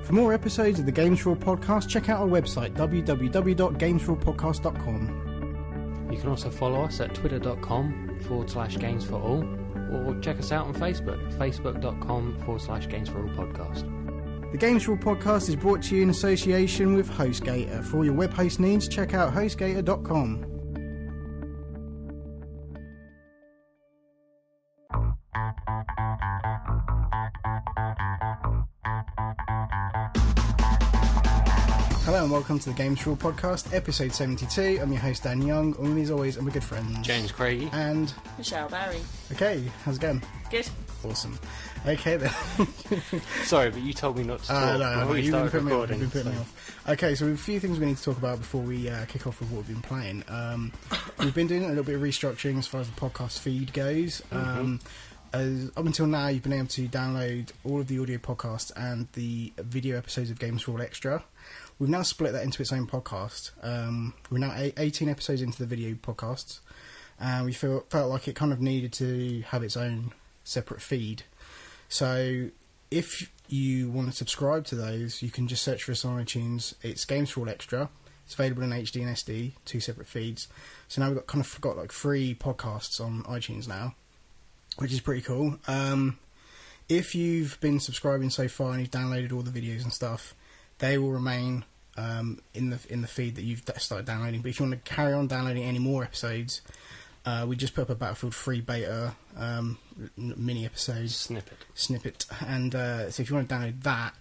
For more episodes of the Games4all podcast, check out our website, www.games4allpodcast.com. You can also follow us at twitter.com/Games4all, or check us out on Facebook, facebook.com/Games4all podcast. The Games4all podcast is brought to you in association with HostGator. For all your web host needs, check out hostgator.com. Hello and welcome to the Games4all podcast, episode 72. I'm your host Dan Young, and as always, I'm my good friends James Craigie and Michelle Barry. Okay, how's it going? Good. Awesome. Okay then. Sorry, but you told me not to talk no, before you started recording. You've been putting me off. Okay, so we have a few things we need to talk about before we kick off with what we've been playing. We've been doing a little bit of restructuring as far as the podcast feed goes. Up until now, you've been able to download all of the audio podcasts and the video episodes of Games4all Extra. We've now split that into its own podcast. We're now 18 episodes into the video podcasts, and we felt like it kind of needed to have its own separate feed. So if you want to subscribe to those, you can just search for us on iTunes. It's Games4all Extra. It's available in HD and SD, two separate feeds. So now we've got like 3 podcasts on iTunes now, which is pretty cool. If you've been subscribing so far and you've downloaded all the videos and stuff, they will remain in the feed that you've started downloading. But if you want to carry on downloading any more episodes, we just put up a Battlefield 3 beta mini episode snippet, and so if you want to download that,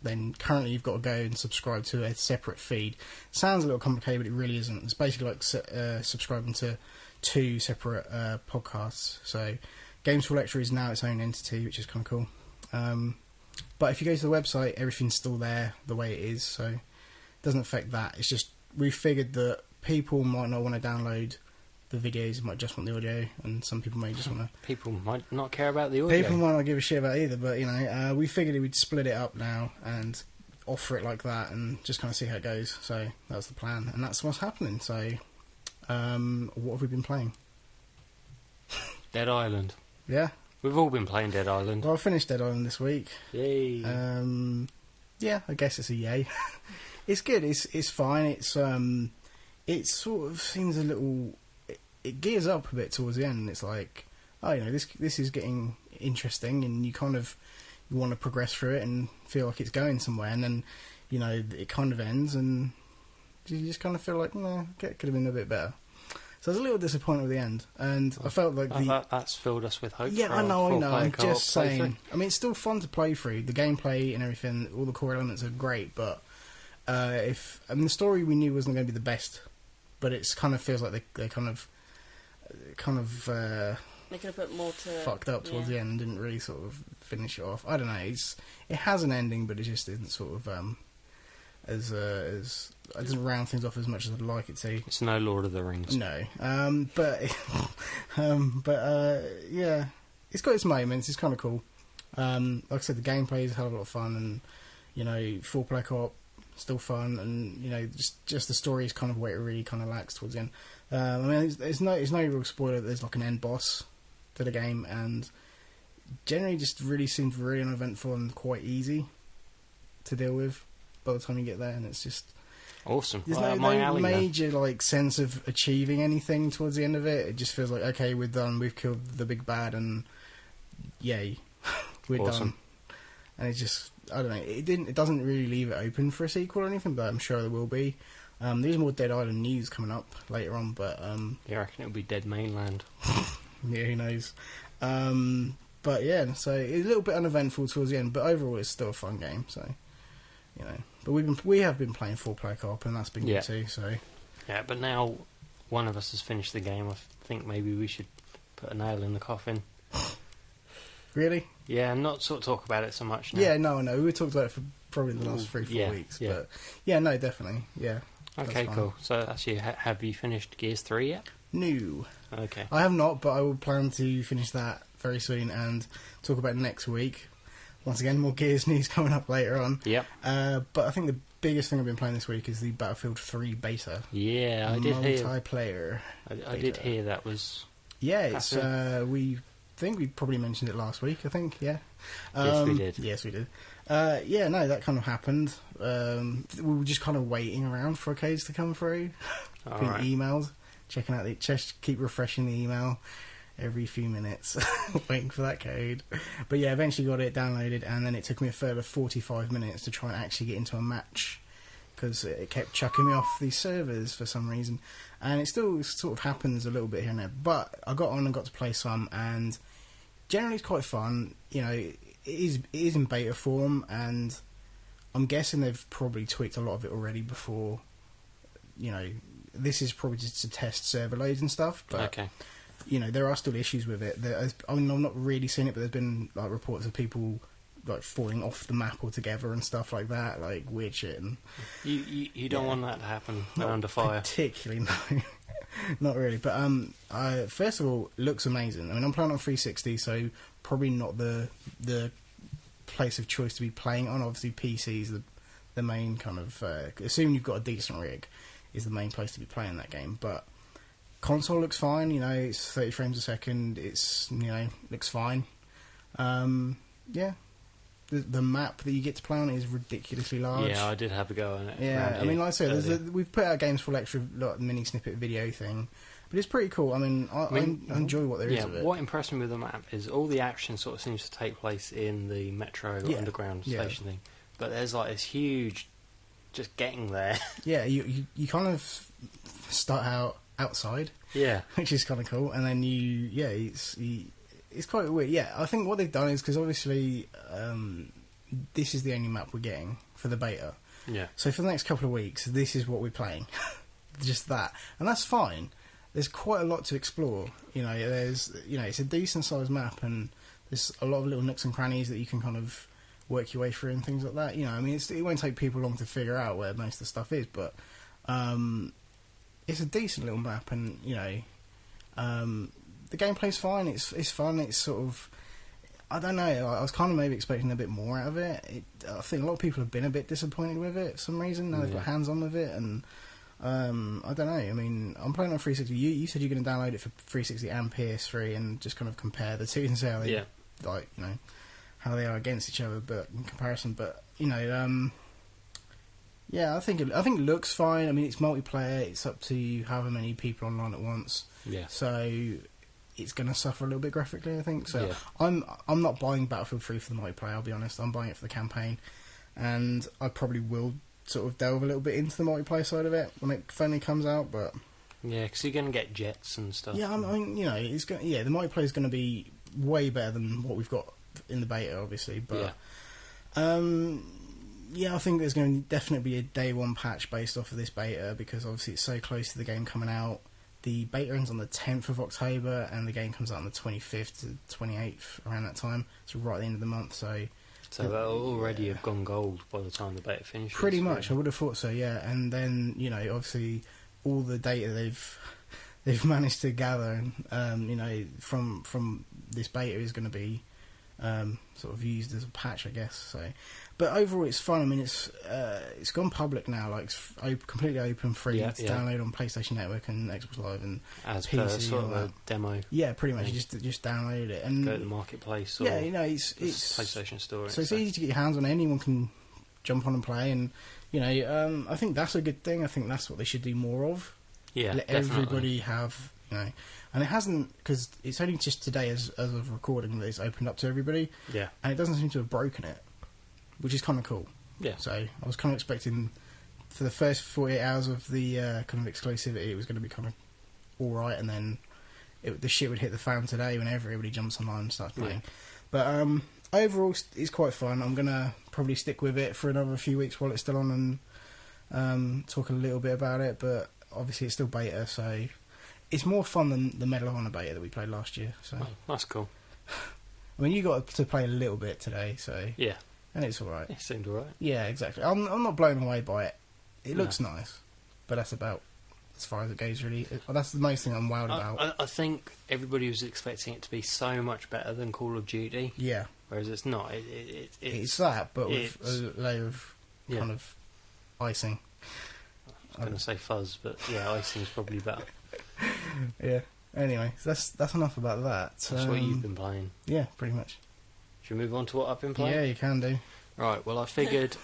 then currently you've got to go and subscribe to a separate feed. Sounds a little complicated, but it really isn't. It's basically like subscribing to 2 separate podcasts. So Games4all Extra is now its own entity, which is kind of cool. But if you go to the website, everything's still there the way it is, so it doesn't affect that. It's just we figured that people might not want to download the videos, might just want the audio, and some people may just want to... People might not care about the audio. People might not give a shit about either, but, you know, we figured we'd split it up now and offer it like that and just kind of see how it goes. So that was the plan, and that's what's happening. So what have we been playing? Dead Island. Yeah. We've all been playing Dead Island. Well, I finished Dead Island this week. Yay. Yeah, I guess it's a yay. It's good. It's fine. It sort of seems a little... It gears up a bit towards the end, and it's like, oh, you know, this is getting interesting, and you want to progress through it and feel like it's going somewhere, and then, you know, it kind of ends, and you just kind of feel like, no, it could have been a bit better. So I was a little disappointed with the end, and I felt like that's filled us with hope. Yeah, I know. I'm just saying. I mean, it's still fun to play through. The gameplay and everything, all the core elements are great, but the story we knew wasn't going to be the best, but it kind of feels like they kind of they could have put more to fucked up towards the end and didn't really sort of finish it off. I don't know. It has an ending, but it just isn't sort of as it doesn't round things off as much as I'd like it to. It's no Lord of the Rings. No, but yeah, it's got its moments. It's kind of cool. Like I said, the gameplay is a hell of a lot of fun, and you know, 4-player co-op still fun, and you know, just the story is kind of where it really kind of lacks towards the end. I mean, it's no real spoiler. There's like an end boss to the game, and generally just really seems really uneventful and quite easy to deal with by the time you get there, and it's just awesome. There's no major like sense of achieving anything towards the end of it. It just feels like, okay, we're done. We've killed the big bad, and yay, we're awesome. done. And it's just, I don't know. It doesn't really leave it open for a sequel or anything, but I'm sure there will be. There's more Dead Island news coming up later on, but you reckon it'll be Dead Mainland? Yeah, who knows? But yeah, so it's a little bit uneventful towards the end, but overall it's still a fun game. So you know, but we have been playing 4-player co-op, and that's been good too. So yeah, but now one of us has finished the game. I think maybe we should put a nail in the coffin. Really? Yeah, and not sort of talk about it so much now. Yeah, no. We talked about it for probably the last 3-4 weeks, but yeah, no, definitely, yeah. Okay, cool. So actually, have you finished Gears 3 yet? No. Okay. I have not, but I will plan to finish that very soon and talk about it next week. Once again, more Gears news coming up later on. Yep. But I think the biggest thing I've been playing this week is the Battlefield 3 beta. Yeah, I did hear. Multiplayer. I did hear that was... Yeah, it's we probably mentioned it last week, I think, yeah. Yes, we did. Yes, we did. Yeah, no, that kind of happened. We were just kind of waiting around for codes to come through. Being Alright. emailed, checking out just keep refreshing the email every few minutes, waiting for that code. But yeah, eventually got it downloaded, and then it took me a further 45 minutes to try and actually get into a match, because it kept chucking me off these servers for some reason. And it still sort of happens a little bit here and there. But I got on and got to play some, and generally it's quite fun. You know, it is in beta form, and I'm guessing they've probably tweaked a lot of it already before. You know, this is probably just to test server loads and stuff. But Okay. you know, there are still issues with it. I mean, I've not really seen it, but there's been like reports of people like falling off the map altogether and stuff like that, like weird shit. And You don't want that to happen not under fire. particularly, no, not really. But first of all, it looks amazing. I mean, I'm playing on 360, so probably not the place of choice to be playing on. Obviously, PC's the main kind of assuming you've got a decent rig is the main place to be playing that game, but console looks fine, you know, it's 30 frames a second, it's, you know, looks fine. Yeah. The map that you get to play on is ridiculously large. Yeah, I did have a go on it. Yeah, I mean, like I said, we've put out Games4all extra like, mini snippet video thing, but it's pretty cool. I mean, I enjoy what there is of it. What impressed me with the map is all the action sort of seems to take place in the metro underground station thing, but there's like this huge, just getting there. Yeah, you kind of start out outside, which is kind of cool, and then it's quite weird. Yeah, I think what they've done is because obviously this is the only map we're getting for the beta. Yeah. So for the next couple of weeks, this is what we're playing, just that, and that's fine. There's quite a lot to explore. You know, it's a decent sized map, and there's a lot of little nooks and crannies that you can kind of work your way through and things like that. You know, I mean, it won't take people long to figure out where most of the stuff is, but it's a decent little map, and you know, the gameplay's fine. It's fun. It's sort of, I don't know. I was kind of maybe expecting a bit more out of it. I think a lot of people have been a bit disappointed with it for some reason. Now they've got hands on with it, and I don't know. I mean, I'm playing on 360. You said you're going to download it for 360 and PS3 and just kind of compare the two and see how they like, you know, how they are against each other, but in comparison. But you know, yeah, I think it looks fine. I mean, it's multiplayer. It's up to however many people online at once. Yeah. So it's going to suffer a little bit graphically, I think. So yeah. I'm not buying Battlefield 3 for the multiplayer. I'll be honest. I'm buying it for the campaign, and I probably will sort of delve a little bit into the multiplayer side of it when it finally comes out. But yeah, because you're going to get jets and stuff. yeah, I mean, you know, the multiplayer is going to be way better than what we've got in the beta, obviously. But yeah, I think there's going to definitely be a day one patch based off of this beta, because obviously it's so close to the game coming out. The beta ends on the 10th of October, and the game comes out on the 25th to 28th, around that time. So right at the end of the month. So that'll already have gone gold by the time the beta finishes. Pretty much, I would have thought so. Yeah, and then you know, obviously, all the data they've managed to gather, you know, from this beta is going to be sort of used as a patch, I guess. So, but overall, it's fun. I mean, it's gone public now, like it's completely open, free to download on PlayStation Network and Xbox Live and as PC, per sort of a demo. Yeah, pretty much. You just download it and go to the marketplace. Or yeah, you know, it's PlayStation Store. So it's easy to get your hands on. Anyone can jump on and play, and you know, I think that's a good thing. I think that's what they should do more of. Yeah, let everybody have, you know, and it hasn't, because it's only just today as of recording that it's opened up to everybody. Yeah, and it doesn't seem to have broken it, which is kind of cool. Yeah. So I was kind of expecting for the first 48 hours of the kind of exclusivity, it was going to be kind of all right, and then the shit would hit the fan today when everybody jumps online and starts playing. Yeah. But overall, it's quite fun. I'm gonna probably stick with it for another few weeks while it's still on, and talk a little bit about it. But obviously, it's still beta, so it's more fun than the Medal of Honor beta that we played last year. So that's cool. I mean, you got to play a little bit today, so yeah, and it's all right. It seemed all right. Yeah, exactly. I'm not blown away by it. It looks nice, but that's about as far as it goes, really. That's the most thing I'm wowed about. I think everybody was expecting it to be so much better than Call of Duty. Yeah. Whereas it's not. It's that, but with a layer of kind of icing. I was going to say fuzz, but yeah, icing's probably better. Yeah. Anyway, so that's enough about that. That's what you've been playing. Yeah, pretty much. Should we move on to what I've been playing? Yeah, you can do. Right, well, I figured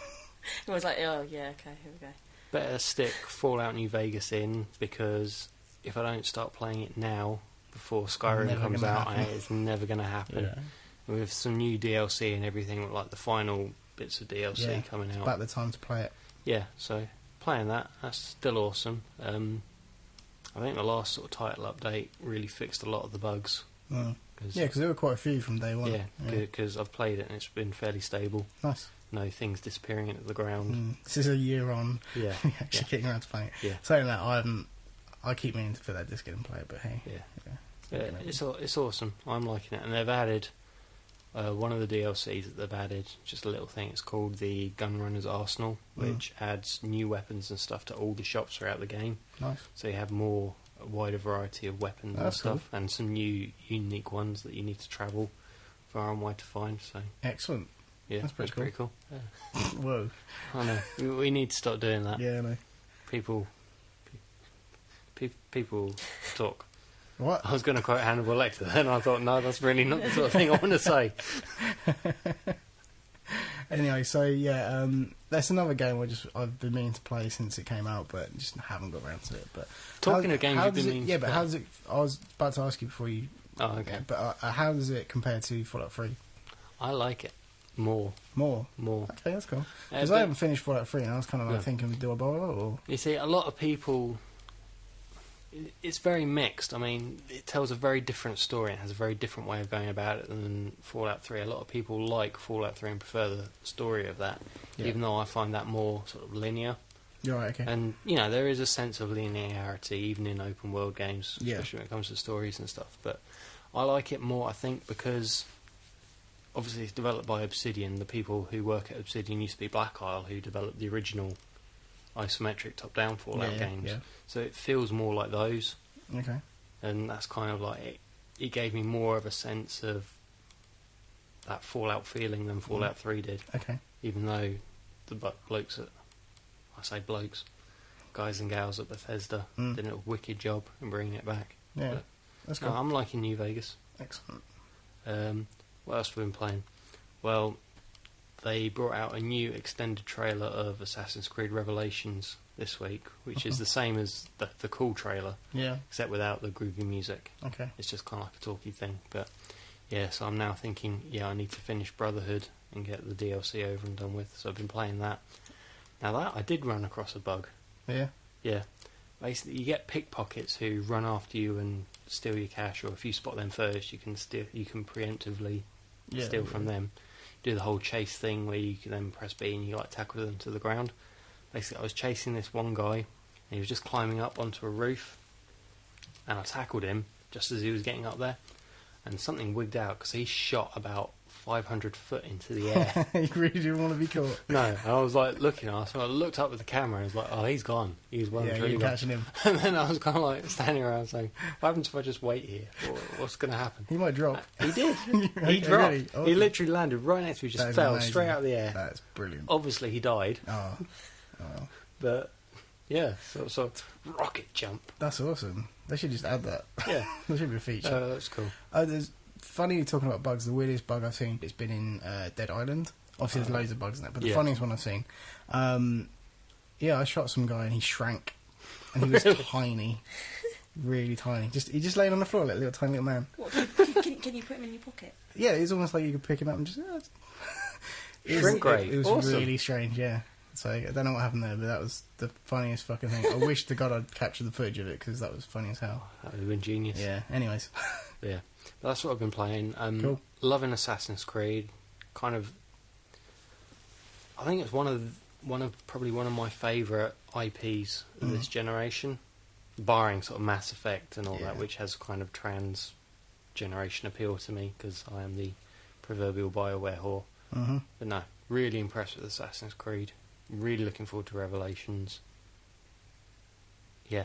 It was like, oh, yeah, okay, here we go. better stick Fallout New Vegas in, because if I don't start playing it now, before Skyrim Never comes gonna out, happen. it's never going to happen. Yeah. With some new DLC and everything, like the final bits of DLC coming out. About the time to play it. Yeah, so playing that's still awesome. I think the last sort of title update really fixed a lot of the bugs. Mm. Yeah, because there were quite a few from day one. Yeah, because I've played it and it's been fairly stable. Nice. No things disappearing into the ground. This is a year on. Yeah. Actually getting around to playing it. Yeah. Saying that, I keep meaning to put that disc in and play it, but hey. Yeah. It's awesome. I'm liking it. And they've added one of the DLCs that they've added, just a little thing. It's called the Gunrunner's Arsenal, which adds new weapons and stuff to all the shops throughout the game. Nice. So you have a wider variety of weapons and stuff, and some new unique ones that you need to travel far and wide to find. So excellent. Yeah, that's pretty cool. Yeah. Whoa. I know. We need to start doing that. Yeah, I know. People talk. What? I was going to quote Hannibal Lecter, then I thought, no, that's really not the sort of thing I want to say. Anyway, so yeah, that's another game I've been meaning to play since it came out, but just haven't got around to it. But talking of games you've been meaning to play. how does it? I was about to ask you before you. Oh, okay. But how does it compare to Fallout 3? I like it more. Okay, that's cool. Because I haven't finished Fallout 3, and I was kind of like thinking, do I bother? Or you see, a lot of people. It's very mixed. I mean, it tells a very different story. It has a very different way of going about it than Fallout 3. A lot of people like Fallout 3 and prefer the story of that, even though I find that more sort of linear. You're right, okay. And, there is a sense of linearity, even in open world games, especially when it comes to stories and stuff. But I like it more, I think, because obviously it's developed by Obsidian. The people who work at Obsidian used to be Black Isle, who developed the original isometric top-down Fallout games. Yeah. So it feels more like those. Okay. And that's kind of like it gave me more of a sense of that Fallout feeling than Fallout 3 did. Okay. Even though the guys and gals at Bethesda did a wicked job in bringing it back. Yeah, but, that's cool. No, I'm liking New Vegas. Excellent. What else have we been playing? Well, they brought out a new extended trailer of Assassin's Creed Revelations this week, which is the same as the cool trailer, except without the groovy music. Okay. It's just kind of like a talky thing. But yeah, so I'm now thinking, I need to finish Brotherhood and get the DLC over and done with. So I've been playing that. Now that I did run across a bug. Yeah. Yeah. Basically, you get pickpockets who run after you and steal your cash, or if you spot them first, you can preemptively steal from them. Do the whole chase thing where you can then press B and you tackle them to the ground. Basically, I was chasing this one guy and he was just climbing up onto a roof, and I tackled him just as he was getting up there, and something wigged out because he shot about 500 foot into the air. You really didn't want to be caught. No, and I was looking at him, so I looked up with the camera and I was like, oh, he's gone. He's well and truly you're catching him. And then I was kind of standing around saying, what happens if I just wait here? What's going to happen? He might drop. He did. Okay, He dropped. really? Awesome. He literally landed right next to me, just fell straight out of the air. That's brilliant. Obviously, he died. Oh. But, yeah, so Rocketjump. That's awesome. They should just add that. Yeah. That should be a feature. That's cool. There's funny talking about bugs. The weirdest bug I've seen, it's been in Dead Island. Obviously, there's loads of bugs in that, but the funniest one I've seen. I shot some guy and he shrank, and he was tiny, really tiny. He just laid on the floor like a little tiny little man. What, can you put him in your pocket? Yeah, it's almost like you could pick him up and just. Shrink ray. It was awesome. Really strange. Yeah. So I don't know what happened there, but that was the funniest fucking thing. I wish to God I'd captured the footage of it because that was funny as hell. That would have been genius. Yeah. Anyways. Yeah. But that's what I've been playing. Cool. Loving Assassin's Creed. Kind of. I think it's one of my favourite IPs of this generation, barring sort of Mass Effect and all that, which has kind of trans-generation appeal to me because I am the proverbial BioWare whore. Mm-hmm. But no, really impressed with Assassin's Creed. Really looking forward to Revelations. Yeah.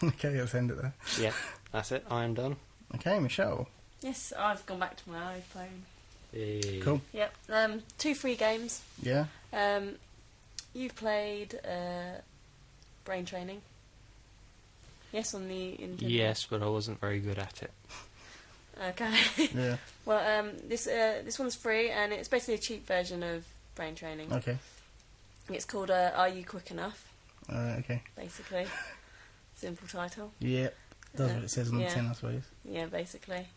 Okay, let's end it there. Yeah, that's it. I am done. Okay, Michelle. Yes, I've gone back to my iPhone. Hey. Cool. Yep. 2 free games. Yeah. You've played Brain Training. Yes, on the Nintendo. Yes, but I wasn't very good at it. Okay. Yeah. Well, this one's free, and it's basically a cheap version of brain training. Okay. It's called Are You Quick Enough? Okay. Basically. Simple title. Yeah. That's what it says on the tin, I suppose. Yeah, basically.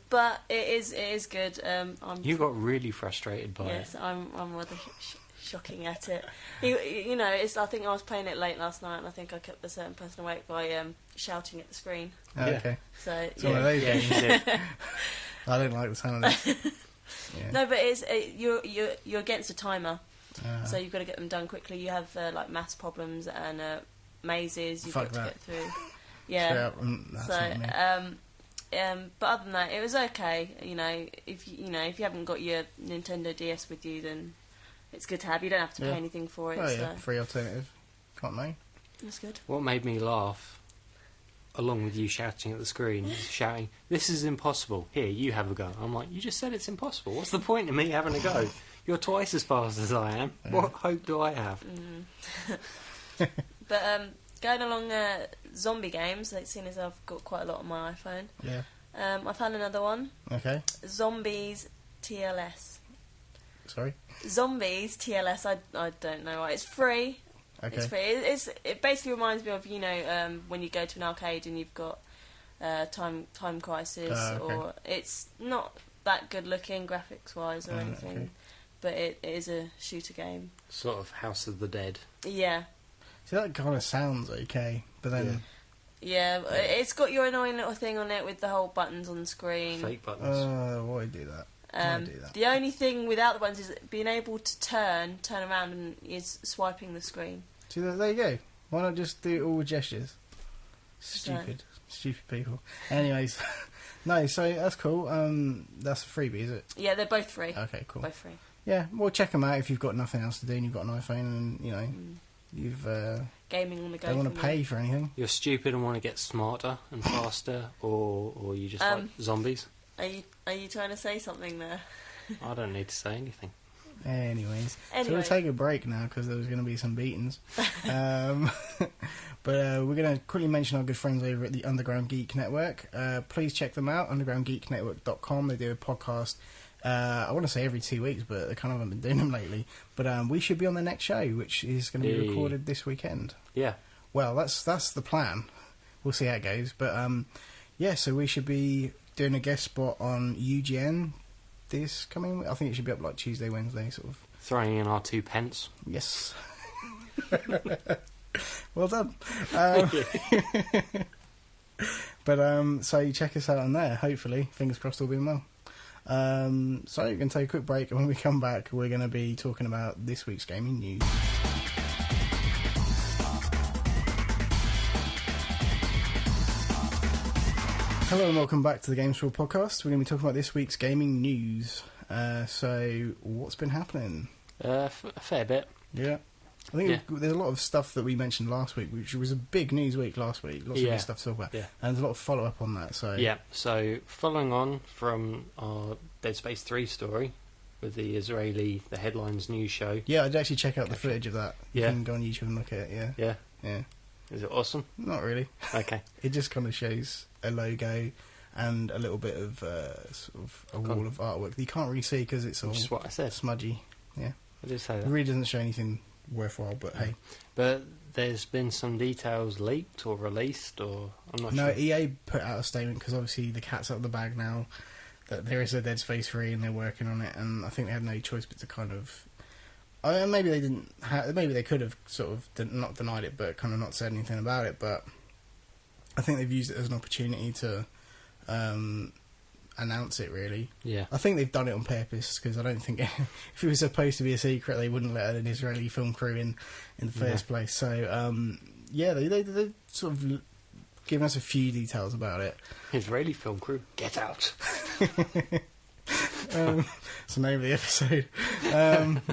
But it is good. You got really frustrated by it. Yes, I'm rather shocking at it. You know, I think I was playing it late last night, and I think I kept a certain person awake by shouting at the screen. Oh, Yeah. okay. So It's one of those Yeah, games. you did. I don't like the sound of this. Yeah. No, but you're against a timer, so you've got to get them done quickly. You have like maths problems and mazes you've got to get through. Yeah. That's So not me. but other than that, it was okay. You know, if you haven't got your Nintendo DS with you, then it's good to have. You don't have to pay anything for it. Oh yeah, So free alternative. Can't know. that's good. What made me laugh, along with you shouting at the screen, shouting, "This is impossible. Here, you have a go." I'm like, you just said it's impossible. What's the point of me having a go? You're twice as fast as I am. Yeah. What hope do I have? But going along zombie games, like, seeing as I've got quite a lot on my iPhone, Yeah. I found another one. Okay. Zombies TLS. Sorry. Zombies TLS. I don't know why. It's free. Okay. It's free. It basically reminds me of when you go to an arcade and you've got Time Crisis, Okay. or it's not that good looking graphics wise or anything, okay. but it is a shooter game. Sort of House of the Dead. Yeah. See, that kind of sounds okay, but then Yeah, it's got your annoying little thing on it with the whole buttons on the screen. Fake buttons. why do that? Why do that? The only thing without the buttons is being able to turn around, and is swiping the screen. See, there you go. Why not just do it all with gestures? Stupid people. Anyways, no, so that's cool. That's a freebie, is it? Yeah, they're both free. Okay, cool. Both free. Yeah, well, check them out if you've got nothing else to do and you've got an iPhone and you've Gaming on the go. don't want for to me. pay for anything. You're stupid and want to get smarter and faster, or you just like zombies. Are you trying to say something there? I don't need to say anything. Anyways, so Anyway. we'll take a break now because there's going to be some beatings. But we're going to quickly mention our good friends over at the Underground Geek Network. Please check them out, undergroundgeeknetwork.com. They do a podcast, I want to say every 2 weeks, but they kind of haven't been doing them lately. But we should be on the next show, which is going to be recorded this weekend. Yeah. Well, that's the plan. We'll see how it goes. But yeah, so we should be doing a guest spot on UGN this coming. I think it should be up like Tuesday, Wednesday, sort of. Throwing in our 2 pence. Yes. Well done. But so you check us out on there. Hopefully, fingers crossed, all being well. So we're going to take a quick break, and when we come back, we're going to be talking about this week's gaming news. Hello and welcome back to the Games4all podcast. We're going to be talking about this week's gaming news. So, what's been happening? A fair bit. Yeah. I think there's a lot of stuff that we mentioned last week, which was a big news week last week. Lots of good stuff to talk about. Yeah. And there's a lot of follow-up on that. So Yeah, so following on from our Dead Space 3 story with the Headlines news show. yeah, I'd actually check out the footage of that. You Yeah. can go on YouTube and look at it, Yeah. Yeah. Is it awesome? Not really. Okay. It just kind of shows a logo and a little bit of sort of a wall of artwork that you can't really see because it's all Which is what I said. smudgy. Yeah. I did say It that. really doesn't show anything worthwhile, but hey. But there's been some details leaked or released, or I'm not No, sure. EA put out a statement because obviously the cat's out of the bag now that there is a Dead Space 3 and they're working on it, and I think they had no choice but to kind of. Maybe they didn't. Maybe they could have sort of not denied it, but kind of not said anything about it. But I think they've used it as an opportunity to announce it. Really, Yeah. I think they've done it on purpose because I don't think if it was supposed to be a secret, they wouldn't let an Israeli film crew in the first place. So yeah, they sort of given us a few details about it. Israeli film crew, get out. So name of the episode.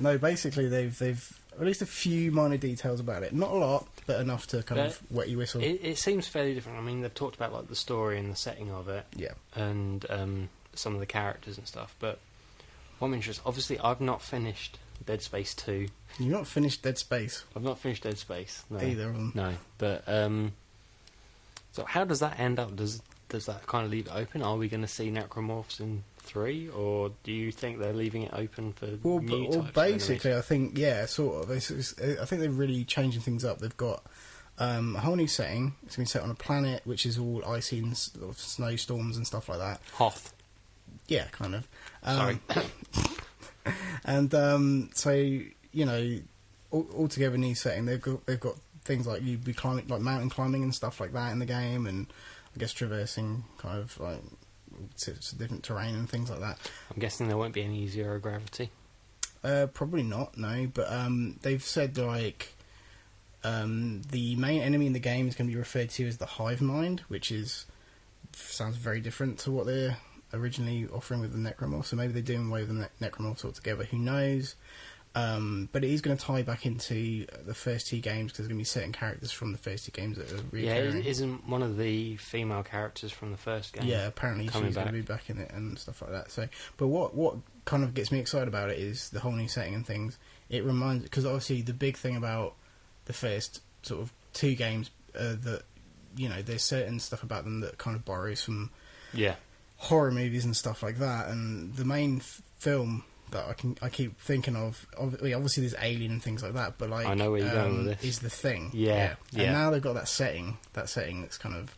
No, basically they've released a few minor details about it. Not a lot, but enough to kind of wet your whistle. It seems fairly different. I mean, they've talked about like the story and the setting of it, Yeah. and some of the characters and stuff. But what I'm interested, obviously, I've not finished Dead Space 2. You've not finished Dead Space. I've not finished Dead Space. No. Either of them. No, but so how does that end up? Does that kind of leave it open? Are we going to see necromorphs in 3, or do you think they're leaving it open for new types basically, I think, sort of. I think they're really changing things up. They've got a whole new setting. It's going to be set on a planet which is all icy and snowstorms and stuff like that. Hoth. Yeah, kind of. Sorry. And so, you know, altogether new setting. They've got things like you'd be climbing, like mountain climbing and stuff like that in the game, and I guess traversing kind of like different terrain and things like that. I'm guessing there won't be any zero gravity. Probably not, no. But they've said like the main enemy in the game is going to be referred to as the Hive Mind, which sounds very different to what they're originally offering with the Necromorph. So maybe they're doing away with the Necromorphs altogether. Who knows? But it is going to tie back into the first 2 games, because there's going to be certain characters from the first 2 games that are recurring. Yeah, isn't one of the female characters from the first game? Yeah, apparently she's going to be back in it and stuff like that. So, but what kind of gets me excited about it is the whole new setting and things. It reminds, because obviously the big thing about the first sort of 2 games that, you know, there's certain stuff about them that kind of borrows from horror movies and stuff like that. And the main film that I keep thinking of, obviously there's Alien and things like that, but like I know where you're going with this. Is The Thing. Yeah. And now they've got that setting that's kind of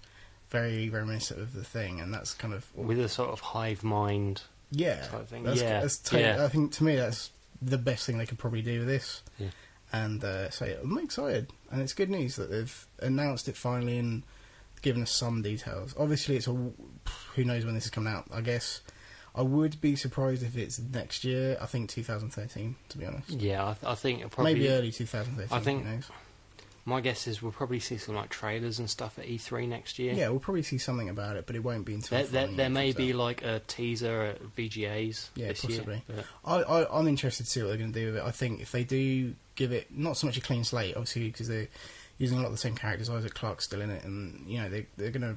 very reminiscent of The Thing, and that's kind of with a sort of hive mind type thing. I think to me that's the best thing they could probably do with this. Yeah. And so I'm excited, and it's good news that they've announced it finally and given us some details. Obviously it's who knows when this is coming out. I guess I would be surprised if it's next year. I think 2013, to be honest. Yeah, I think it'll probably... Maybe early 2013, I think, who knows? My guess is we'll probably see some like trailers and stuff at E3 next year. Yeah, we'll probably see something about it, but it won't be until... There may be like a teaser at VGAs this possibly. year. But... I'm interested to see what they're going to do with it. I think if they do give it not so much a clean slate, obviously, because they're using a lot of the same characters. Isaac Clarke's still in it, and you know they're going to...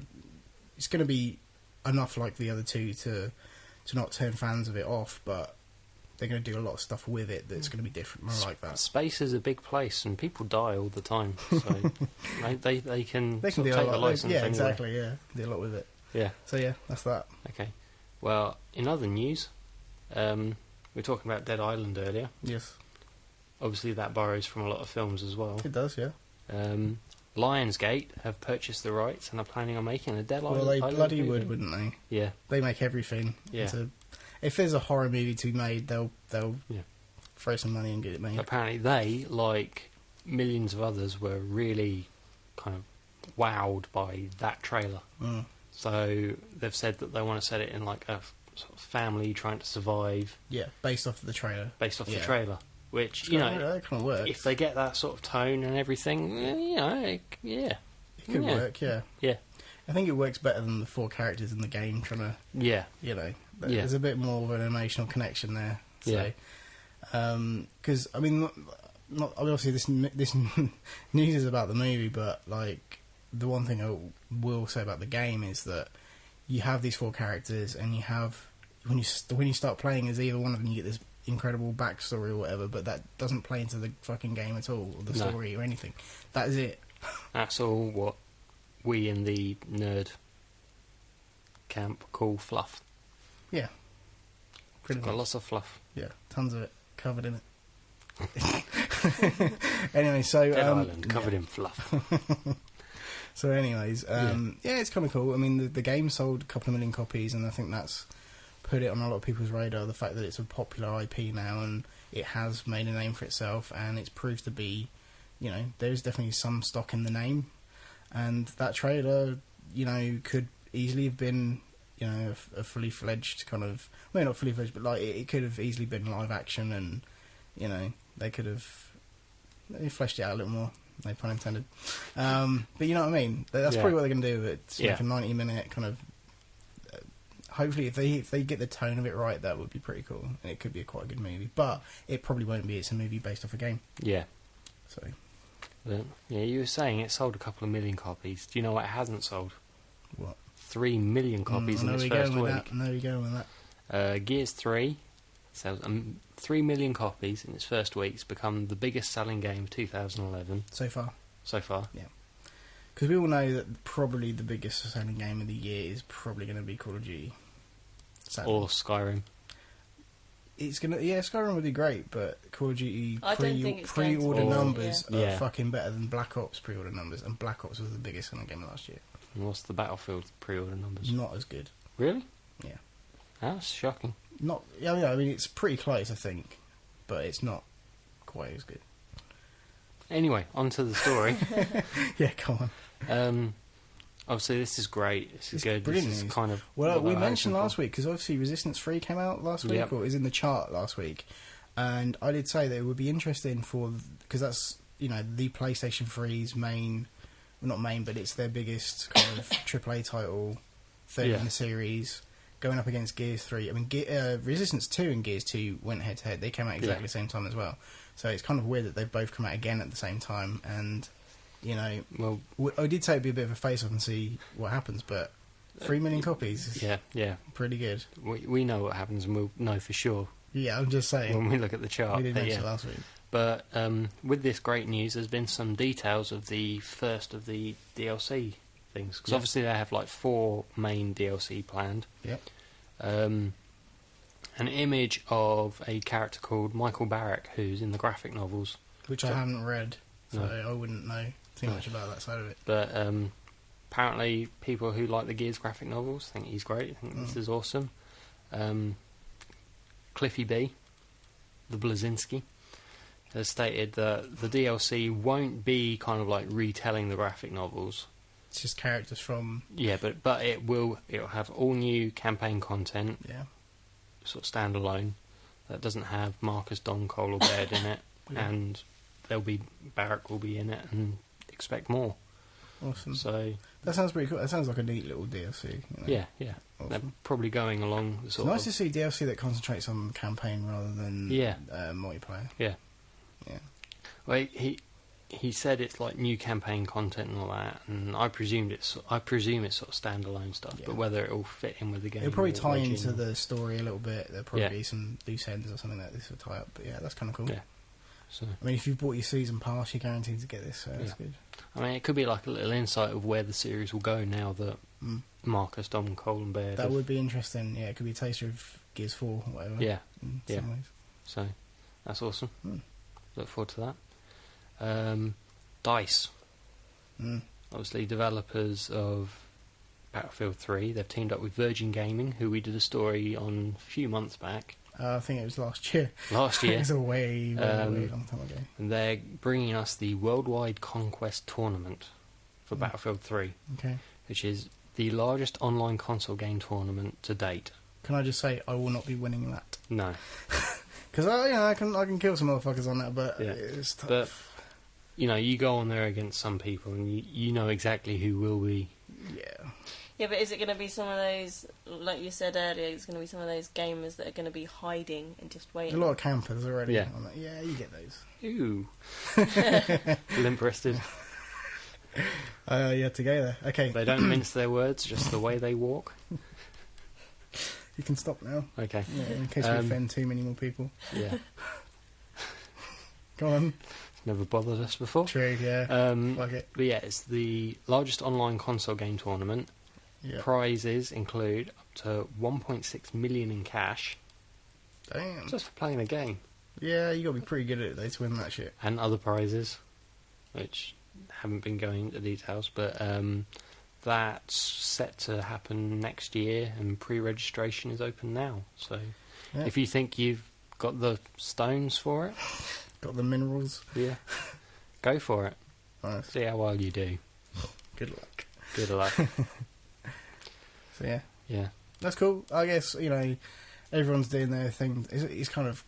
It's going to be enough like the other 2 to not turn fans of it off, but they're going to do a lot of stuff with it that's going to be different, more like that. Space is a big place, and people die all the time, so they can do take a the lot. license Yeah, anyway. exactly. Yeah, do a lot with it. Yeah. So yeah, that's that. Okay. Well, in other news, we were talking about Dead Island earlier. Yes. Obviously, that borrows from a lot of films as well. It does, yeah. Lionsgate have purchased the rights and are planning on making a Dead Island. Well, they bloody movie. would, wouldn't they? Yeah. They make everything. Yeah. If there's a horror movie to be made, they'll throw some money and get it made. Apparently, they, like millions of others, were really kind of wowed by that trailer. Mm. So they've said that they want to set it in like a sort of family trying to survive. Yeah, based off of the trailer. The trailer. Which, that kind of works. if they get that sort of tone and everything, it could work, yeah. Yeah. I think it works better than the 4 characters in the game trying to, there's a bit more of an emotional connection there. So, because, I mean, not obviously this news is about the movie, but, like, the one thing I will say about the game is that you have these 4 characters, and you have, when you start playing as either one of them, you get this incredible backstory or whatever, but that doesn't play into the fucking game at all, or the story or anything. That is it. That's all what we in the nerd camp call fluff. Yeah. It's got lots of fluff. Yeah, tons of it covered in it. Anyway, so Dead Island covered in fluff. So anyways, it's kind of cool. I mean, the game sold a couple of million copies, and I think that's put it on a lot of people's radar, the fact that it's a popular IP now and it has made a name for itself, and it's proved to be, there's definitely some stock in the name, and that trailer, could easily have been, a fully fledged kind of, well, not fully fledged, but like it could have easily been live action, and they could have fleshed it out a little more, no pun intended. But you know what I mean? That's probably what they're going to do with it. It's like a 90-minute kind of. Hopefully, if they get the tone of it right, that would be pretty cool, and it could be quite a good movie. But it probably won't be. It's a movie based off a game. Yeah. So. You were saying it sold a couple of million copies. Do you know what it hasn't sold? What? 3 million copies in its first week. I know you're going with that. Gears 3 sells 3 million copies in its first week. It's become the biggest selling game of 2011 so far. Yeah. Because we all know that probably the biggest selling game of the year is probably going to be Call of Duty. Sadly. Or Skyrim. It's gonna, Skyrim would be great, but Call of Duty pre-order to. numbers are fucking better than Black Ops pre-order numbers, and Black Ops was the biggest selling game last year. And what's the Battlefield pre-order numbers? Not as good. Really? Yeah. That's shocking. Not. I mean, it's pretty close, I think, but it's not quite as good. Anyway, on to the story. Yeah, come on. Obviously, this is great. This is good. Brilliant this is news. kind of well, we mentioned last week, because obviously Resistance 3 came out last week, or is in the chart last week, and I did say that it would be interesting because that's, the PlayStation 3's main, well, not main, but it's their biggest kind of AAA title, third in the series, going up against Gears 3. I mean, Resistance 2 and Gears 2 went head-to-head. They came out exactly the same time as well. So it's kind of weird that they've both come out again at the same time, and... well, I did say it'd be a bit of a face-off and see what happens, but 3 million copies is pretty good. We know what happens, and we'll know for sure. Yeah, I'm just saying. When we look at the chart. We did mention it last week. But with this great news, there's been some details of the first of the DLC things. Because obviously they have 4 main DLC planned. Yep. An image of a character called Michael Barrack, who's in the graphic novels. Which I haven't read, so I wouldn't know too much about that side of it. But apparently people who like the Gears graphic novels think he's great, think this is awesome. Cliffy B, the Blazinski, has stated that the DLC won't be kind of retelling the graphic novels. It's just characters from... Yeah, but it'll have all new campaign content. Yeah. Sort of standalone. That doesn't have Marcus, Don, Cole or Baird in it. And Barrack will be in it, and expect more. Awesome. So that sounds pretty cool. That sounds like a neat little DLC. Yeah. Awesome. They're probably going along the sort of... It's nice to see DLC that concentrates on campaign rather than multiplayer. Yeah. Yeah. Well, he said it's new campaign content and all that, and I presume it's sort of standalone stuff. But whether it'll fit in with the game, it'll probably tie into the story a little bit. There'll probably be some loose ends or something like this will tie up. But yeah, that's kind of cool. Yeah. So, I mean, if you've bought your season pass, you're guaranteed to get this, so that's good. I mean, it could be a little insight of where the series will go now that Marcus, Dom, Cole and Baird... That would be interesting. Yeah, it could be a taster of Gears 4 or whatever. Yeah. In some ways. So, that's awesome. Look forward to that. DICE. Obviously, developers of Battlefield 3. They've teamed up with Virgin Gaming, who we did a story on a few months back. I think it was last year. It's a way long time ago. And they're bringing us the Worldwide Conquest Tournament for Battlefield 3. Okay. Which is the largest online console game tournament to date. Can I just say, I will not be winning that? No. Because I can kill some motherfuckers on that, but it's tough. But, you go on there against some people, and you know exactly who will be. Yeah. Yeah, but is it going to be some of those, like you said earlier, it's going to be some of those gamers that are going to be hiding and just waiting? A lot of campers already. Yeah. Yeah, you get those. Ooh. Limp-wristed. You had to go there. Okay. They don't mince their words, just the way they walk. You can stop now. Okay. Yeah, in case we offend too many more people. Yeah. Go on. Never bothered us before. True, yeah. Like it. But yeah, it's the largest online console game tournament. Yeah. Prizes include up to 1.6 million in cash. Damn. Just for playing a game. Yeah, you got to be pretty good at it though to win that shit. And other prizes, which haven't been going into details, but that's set to happen next year, and pre-registration is open now. So if you think you've got the stones for it, got the minerals, go for it. Nice. See how well you do. Good luck. Good luck. So yeah, that's cool. I guess everyone's doing their thing. It's kind of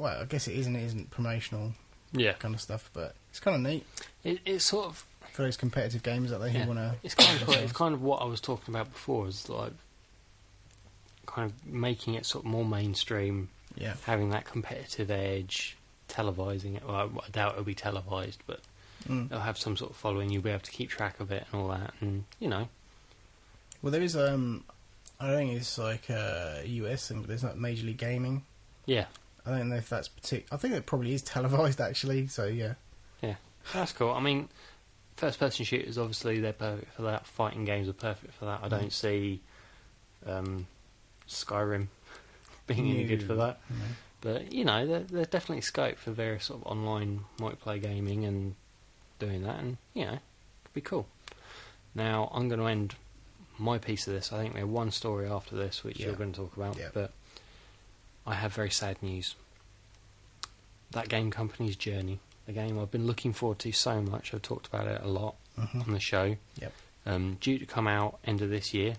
I guess it isn't promotional, kind of stuff, but it's kind of neat. It's sort of for those competitive games that they want to. It's kind of what I was talking about before. Is kind of making it sort of more mainstream. Yeah, having that competitive edge, televising it. Well, I doubt it'll be televised, but it'll have some sort of following. You'll be able to keep track of it and all that, and Well, there is I don't think it's like a US thing, but there's not Major League Gaming. Yeah. I don't know if that's I think it probably is televised actually. So yeah. Yeah, that's cool. I mean, first-person shooters obviously they're perfect for that. Fighting games are perfect for that. I don't see Skyrim being any good for that. No. But, you know, there's definitely scope for various sort of online multiplayer gaming and doing that, and, you know, it could be cool. Now, I'm going to end my piece of this. I think we have one story after this, which you're going to talk about, but I have very sad news. That game company's Journey, the game I've been looking forward to so much, I've talked about it a lot on the show, due to come out end of this year.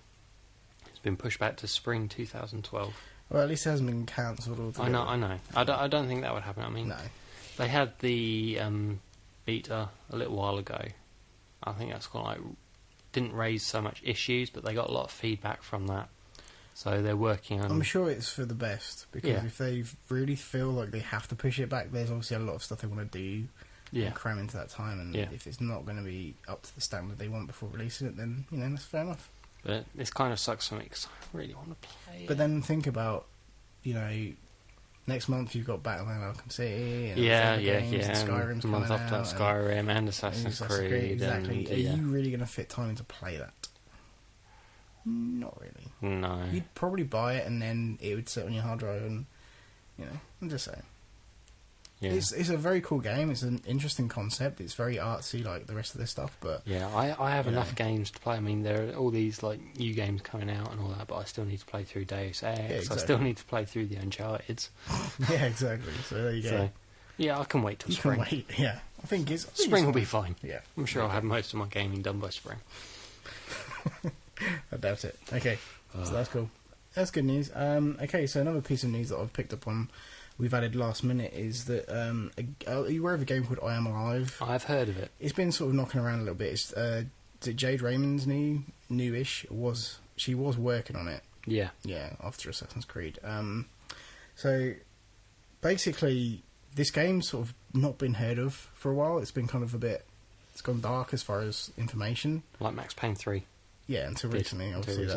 It's been pushed back to spring 2012. Well, at least it hasn't been cancelled altogether. I know. I don't think that would happen. I mean, they had the beta a little while ago. I think that's kind of like didn't raise so much issues, but they got a lot of feedback from that. So they're working on... I'm sure it's for the best, because if they really feel like they have to push it back, there's obviously a lot of stuff they want to do and cram into that time, and if it's not going to be up to the standard they want before releasing it, then, you know, that's fair enough. But this kind of sucks for me, because I really want to play it. But then think about, you know, next month you've got Batman Arkham City, and Skyrim's a month after Skyrim and Assassin's Creed. Exactly. Are you really going to fit time to play that? Not really. No. You'd probably buy it and then it would sit on your hard drive, and, you know, I'm just saying. Yeah. It's a very cool game. It's an interesting concept. It's very artsy, like the rest of this stuff. But yeah, I have enough games to play. I mean, there are all these like new games coming out and all that, but I still need to play through Deus Ex. Exactly. I still need to play through the Uncharted. Yeah, exactly. So there you go. So, yeah, I can wait till spring. Can wait. Yeah, I think spring will be fine. Yeah, I'm sure I'll have most of my gaming done by spring. I doubt it. Okay, so that's cool. That's good news. Okay, so another piece of news that I've picked up on, we've added last minute, is that are you aware of a game called I Am Alive? I've heard of it. It's been sort of knocking around a little bit. It's Jade Raymond's newish. She was working on it. Yeah, after Assassin's Creed. So basically, this game's sort of not been heard of for a while. It's been kind of it's gone dark as far as information. Like Max Payne 3. Yeah, until recently, obviously.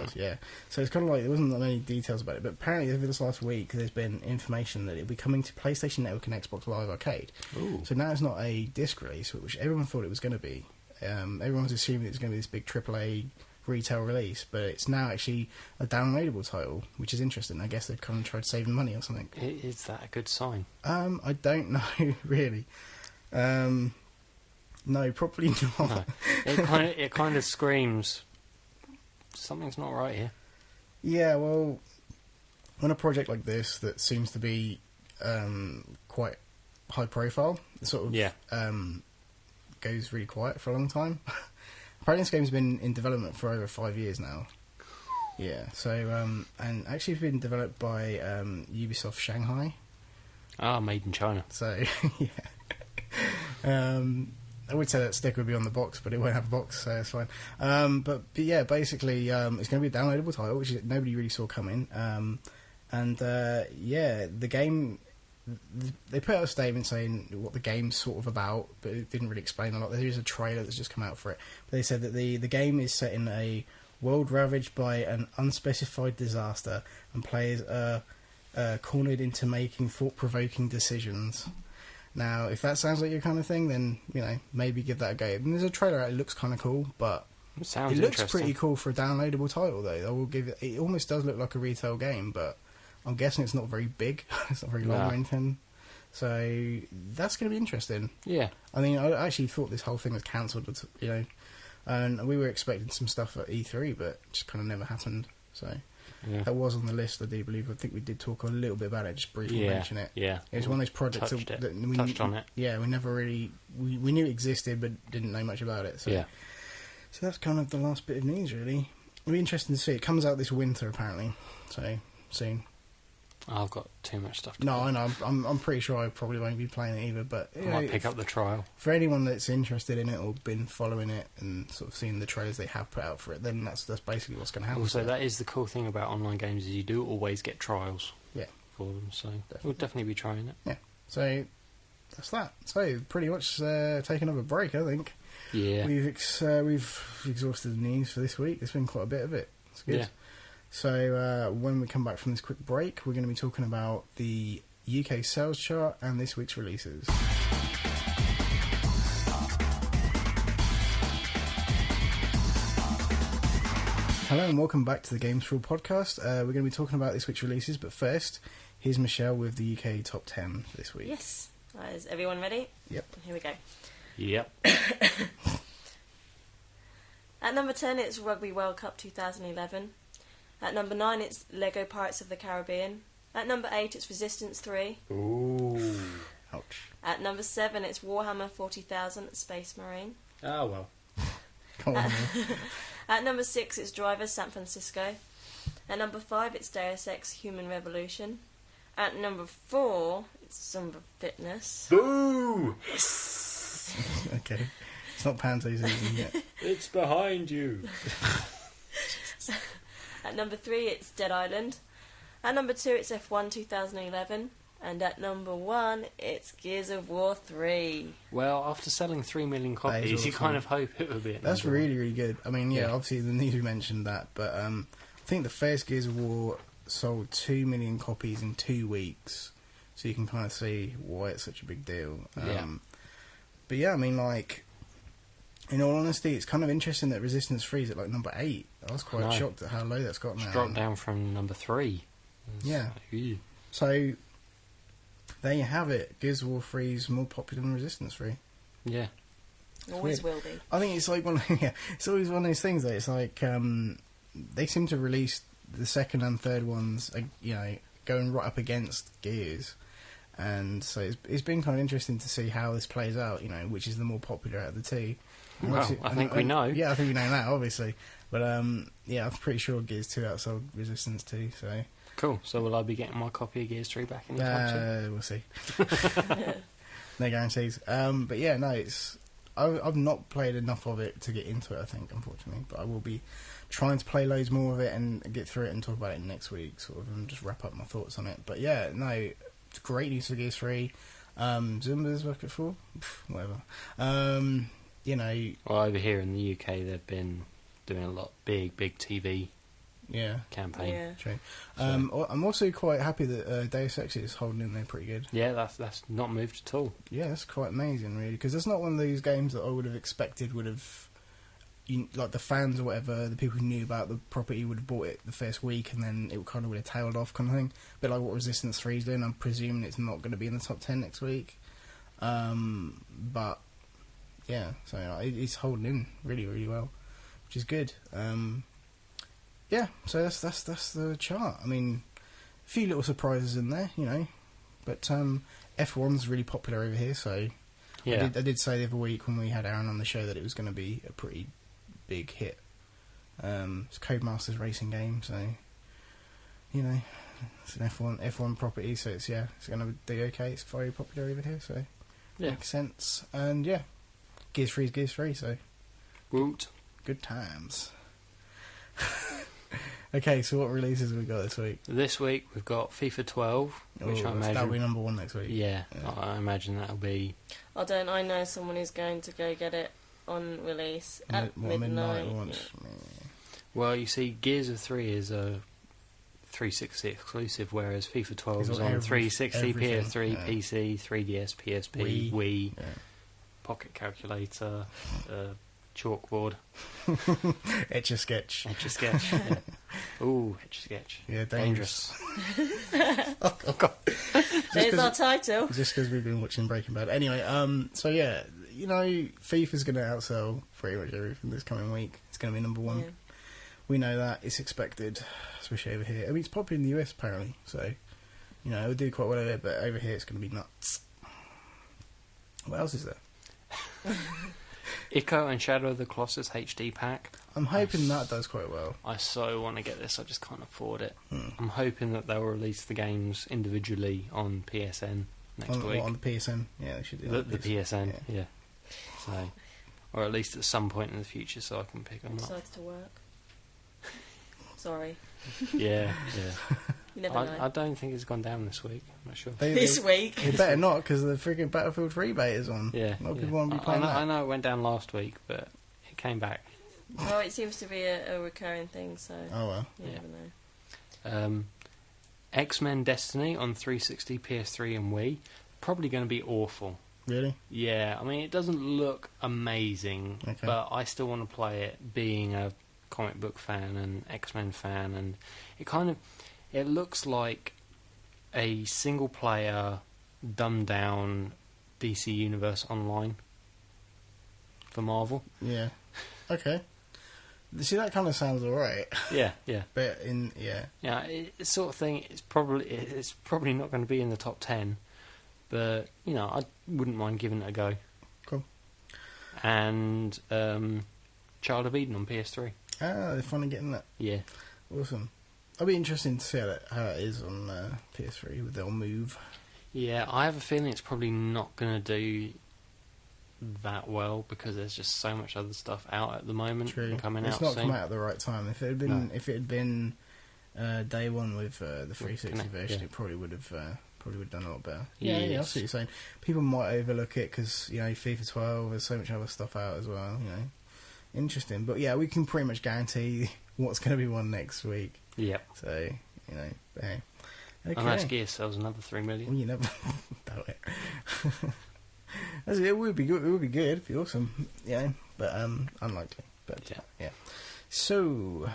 So it's kind of like there wasn't that many details about it, but apparently over this last week there's been information that it'll be coming to PlayStation Network and Xbox Live Arcade. Ooh. So now it's not a disc release, which everyone thought it was going to be. Everyone was assuming it was going to be this big AAA retail release, but it's now actually a downloadable title, which is interesting. I guess they've come and tried saving money or something. Is that a good sign? I don't know, really. No, probably not. No. It kind of screams... something's not right here. Yeah, well, when a project like this that seems to be quite high profile, it sort of goes really quiet for a long time. Apparently this game's been in development for over 5 years now. Yeah, so, and actually it's been developed by Ubisoft Shanghai. Made in China. So, yeah. I would say that sticker would be on the box, but it won't have a box, so it's fine. But yeah, basically, it's going to be a downloadable title, which nobody really saw coming. The game, they put out a statement saying what the game's sort of about, but it didn't really explain a lot. There is a trailer that's just come out for it. But they said that the game is set in a world ravaged by an unspecified disaster, and players are cornered into making thought-provoking decisions. Now, if that sounds like your kind of thing, then, you know, maybe give that a go. And there's a trailer out, it looks kind of cool, but it looks pretty cool for a downloadable title, though. I will give it almost does look like a retail game, but I'm guessing it's not very big. It's not very long or anything. So that's going to be interesting. Yeah. I mean, I actually thought this whole thing was cancelled, you know, and we were expecting some stuff at E3, but it just kind of never happened. So that was on the list, I do believe. I think we did talk a little bit about it, just briefly mention it. Yeah. It was one of those projects that we touched on it. Yeah, we never really... We knew it existed, but didn't know much about it. So. Yeah. So that's kind of the last bit of news, really. It'll be interesting to see. It comes out this winter, apparently. So, soon. I've got too much stuff to play. I know. I'm pretty sure I probably won't be playing it either, but... I might pick up the trial. For anyone that's interested in it or been following it and sort of seeing the trailers they have put out for it, then that's basically what's going to happen. Also, that is the cool thing about online games, is you do always get trials for them, so we'll definitely be trying it. Yeah. So, that's that. So, pretty much taking another break, I think. Yeah. We've exhausted the news for this week. There's been quite a bit of it. It's good. Yeah. So when we come back from this quick break, we're going to be talking about the UK sales chart and this week's releases. Hello and welcome back to the Games4all podcast. We're going to be talking about this week's releases, but first, here's Michelle with the UK Top 10 for this week. Yes. Is everyone ready? Yep. Here we go. Yep. At number 10, it's Rugby World Cup 2011. At number 9, it's Lego Pirates of the Caribbean. At number 8, it's Resistance 3. Ooh. Ouch. At number 7, it's Warhammer 40,000 Space Marine. Oh, well. Come on, At number 6, it's Driver San Francisco. At number 5, it's Deus Ex Human Revolution. At number 4, it's Zumba Fitness. Boo! Okay. It's not Panto season yet. It's behind you. At number 3, it's Dead Island. At number 2, it's F1 2011. And at number 1, it's Gears of War 3. Well, after selling 3 million copies, awesome. You kind of hope it would be. That's really, really good. I mean, yeah, obviously the news we mentioned that, but I think the first Gears of War sold 2 million copies in 2 weeks, so you can kind of see why it's such a big deal. But yeah, I mean, like, in all honesty, it's kind of interesting that Resistance 3 is at like number 8. I was quite shocked at how low that's got now. It's dropped down from number 3. Yeah. So there you have it. Gears of War 3 is more popular than Resistance 3. Yeah. Always will be. I think it's like it's always one of those things that it's like they seem to release the second and third ones, going right up against Gears, and so it's been kind of interesting to see how this plays out. Which is the more popular out of the two. Well, I think we know. Yeah, I think we know now, obviously. But yeah, I'm pretty sure Gears 2 outsold Resistance 2. So cool. So will I be getting my copy of Gears 3 back in the top 2? We'll see. No guarantees. But yeah, no, I've not played enough of it to get into it, I think, unfortunately. But I will be trying to play loads more of it and get through it and talk about it next week, sort of, and just wrap up my thoughts on it. But yeah, no, it's great news for Gears 3. Zumba's Rocket 4? Whatever. Well, over here in the UK, they've been doing a lot big TV campaign. Yeah. True. I'm also quite happy that Deus Ex is holding in there pretty good. Yeah, that's not moved at all. Yeah, that's quite amazing, really, because it's not one of those games that I would have expected would have, like the fans or whatever, the people who knew about the property would have bought it the first week and then it kind of would have tailed off, kind of thing. A bit like what Resistance 3 is doing. I'm presuming it's not going to be in the top 10 next week, but yeah, so it's holding in really, really well, which is good. Yeah, so that's the chart. I mean, a few little surprises in there, but F1's really popular over here. So yeah, I did say the other week when we had Aaron on the show that it was going to be a pretty big hit. It's Codemasters racing game, so it's an F1 property. So it's going to do okay. It's very popular over here, so makes sense. And yeah, Gears 3 is Gears 3, so woot, good times. Okay, so what releases have we got this week? This week we've got FIFA 12, which I imagine that'll be number 1 next week. Yeah, I imagine that'll be. I know someone who's going to go get it on release at midnight. Well, you see, Gears of 3 is a 360 exclusive, whereas FIFA 12 is on 360, PS3, PC, 3DS, PSP, Wii, Pocket Calculator, chalkboard. Etch-a-sketch. Yeah. Ooh, Etch-a-sketch. Yeah, dangerous. Oh, God. There's our title. Just because we've been watching Breaking Bad. Anyway, so yeah, FIFA's going to outsell pretty much everything this coming week. It's going to be number 1. Yeah. We know that. It's expected, especially over here. I mean, it's popular in the US, apparently, so, it'll do quite well over there, but over here it's going to be nuts. What else is there? Ico and Shadow of the Colossus HD pack. I'm hoping that does quite well. I so want to get this, I just can't afford it. I'm hoping that they'll release the games individually on PSN next week. On the PSN? Yeah, they should do the PSN, yeah. So, or at least at some point in the future so I can pick them up. Decides to work. Sorry. Yeah. You never know. I don't think it's gone down this week. I'm not sure. This week? It better not, because the freaking Battlefield 3 beta's on. Yeah. A lot of people want to be playing that. I know it went down last week, but it came back. Well, it seems to be a recurring thing, so... Oh, well. You never know. X-Men Destiny on 360, PS3 and Wii. Probably going to be awful. Really? Yeah, I mean, it doesn't look amazing, but I still want to play it, being a comic book fan and X-Men fan, and it looks like a single player, dumbed down DC Universe Online for Marvel. Yeah. Okay. See, that kind of sounds alright. Yeah. But yeah, it's sort of thing. It's probably not going to be in the top 10, but I wouldn't mind giving it a go. Cool. And Child of Eden on PS3. Ah, they're finally getting that. Yeah. Awesome. It'll be interesting to see how it is on PS3 with their move. Yeah, I have a feeling it's probably not going to do that well because there's just so much other stuff out at the moment. True. Coming it's out not soon. come out at the right time. If it had been day one with the 360 version, it probably would have done a lot better. Yeah, I see what you're saying. People might overlook it because FIFA 12, there's so much other stuff out as well. Interesting. But yeah, we can pretty much guarantee what's going to be one next week. Yep. So hey. Okay. Unless Gear sells another 3 million. Well, you never doubt it. It would be good. It would be good. It'd be awesome. But unlikely. But yeah. So,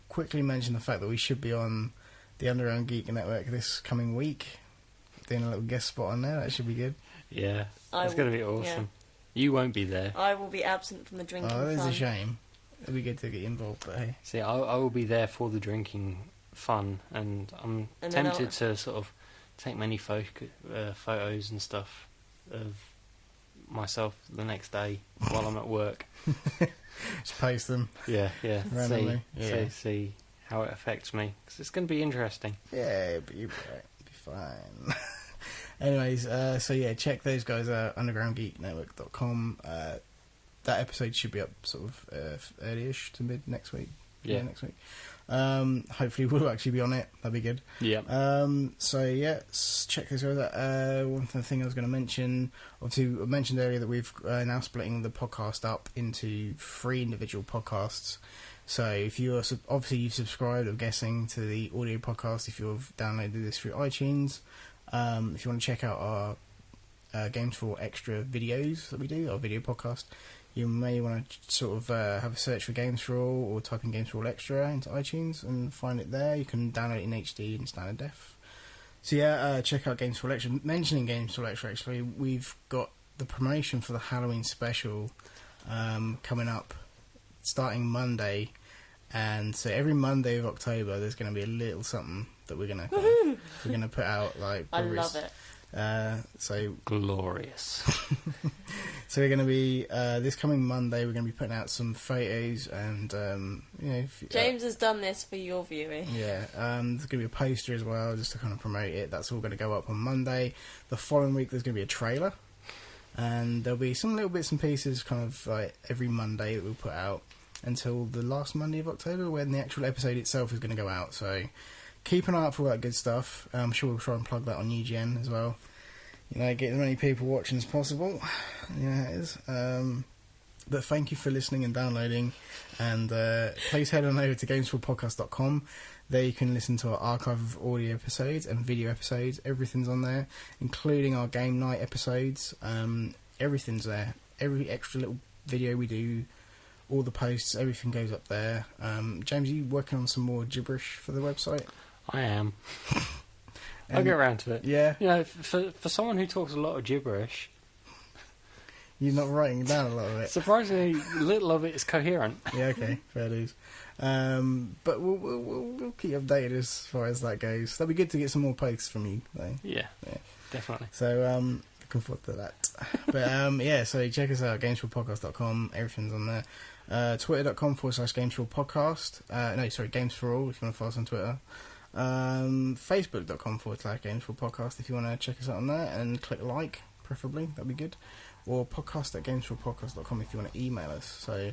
quickly mention the fact that we should be on the Underground Geek Network this coming week, doing a little guest spot on there. That should be good. Yeah, it's going to be awesome. Yeah. You won't be there. I will be absent from the drinking. Oh, that's a shame. It'd be good to get involved, but hey. See, I will be there for the drinking fun, and I'm tempted to sort of take many photos and stuff of myself the next day while I'm at work. Just post them. Yeah. Randomly. See how it affects me, because it's going to be interesting. Yeah, but you'll be right. It'll be fine. Anyways, check those guys out, undergroundgeeknetwork.com. That episode should be up sort of early-ish to mid next week. Yeah, next week. Hopefully we'll actually be on it. That'd be good. Yeah. Check those guys out. One thing I was going to mention, obviously I mentioned earlier that we've now splitting the podcast up into 3 individual podcasts. So if you're obviously you've subscribed, I'm guessing, to the audio podcast, if you've downloaded this through iTunes, if you want to check out our Games4all extra videos that we do, our video podcast, you may want to sort of have a search for Games4all or type in Games4all Extra into iTunes and find it there. You can download it in HD and standard def. So check out Games4all Extra. Mentioning Games4all Extra, actually, we've got the promotion for the Halloween special coming up starting Monday. And so every Monday of October, there's going to be a little something that we're going to put out. Like I love it. So glorious. So we're going to be this coming Monday. We're going to be putting out some photos and James has done this for your viewing. Yeah, there's going to be a poster as well, just to kind of promote it. That's all going to go up on Monday. The following week, there's going to be a trailer, and there'll be some little bits and pieces, kind of like every Monday that we'll put out until the last Monday of October, when the actual episode itself is going to go out. So keep an eye out for all that good stuff. I'm sure we'll try and plug that on UGN as well. Get as many people watching as possible. Yeah, it is. But thank you for listening and downloading. And please head on over to Games4all.podcast.com. There you can listen to our archive of audio episodes and video episodes. Everything's on there, including our game night episodes. Everything's there. Every extra little video we do, all the posts, everything goes up there. James, are you working on some more gibberish for the website? I am. I'll get around to it. Yeah. For someone who talks a lot of gibberish, you're not writing down a lot of it. Surprisingly, little of it is coherent. Yeah, okay, fair dues. But we'll keep updated as far as that goes. That'd be good to get some more posts from you, though. Yeah, definitely. So looking forward to that. But so check us out, Games4all.podcast.com. Everything's on there. Twitter.com/Games4all-podcast. Games4all if you want to follow us on Twitter. Facebook.com/Games4all-podcast if you want to check us out on there and click like, preferably, that'd be good. Or podcast@Games4all-podcast.com if you want to email us. So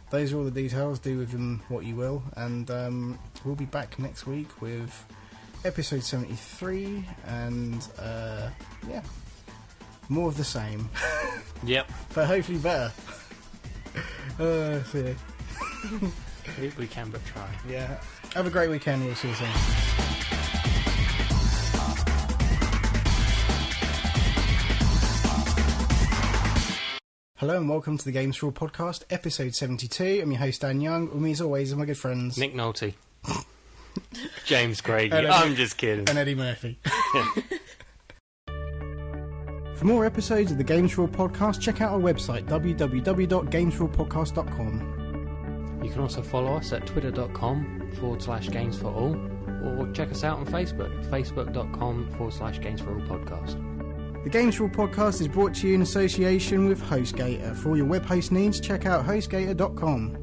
those are all the details. Do with them what you will. And we'll be back next week with episode 73 and more of the same. Yep. But hopefully better. So we can but try. Yeah. Have a great weekend. We'll see you soon. Hello and welcome to the Games4all podcast, episode 72. I'm your host, Dan Young. With me, as always, are my good friends... Nick Nolte. James Craig. I'm just kidding. And Eddie Murphy. For more episodes of the Games4all podcast, check out our website, www.games4allpodcast.com. You can also follow us at twitter.com/Games4all, or check us out on Facebook, facebook.com/Games4all podcast. The Games4all podcast is brought to you in association with HostGator. For all your web host needs, check out hostgator.com.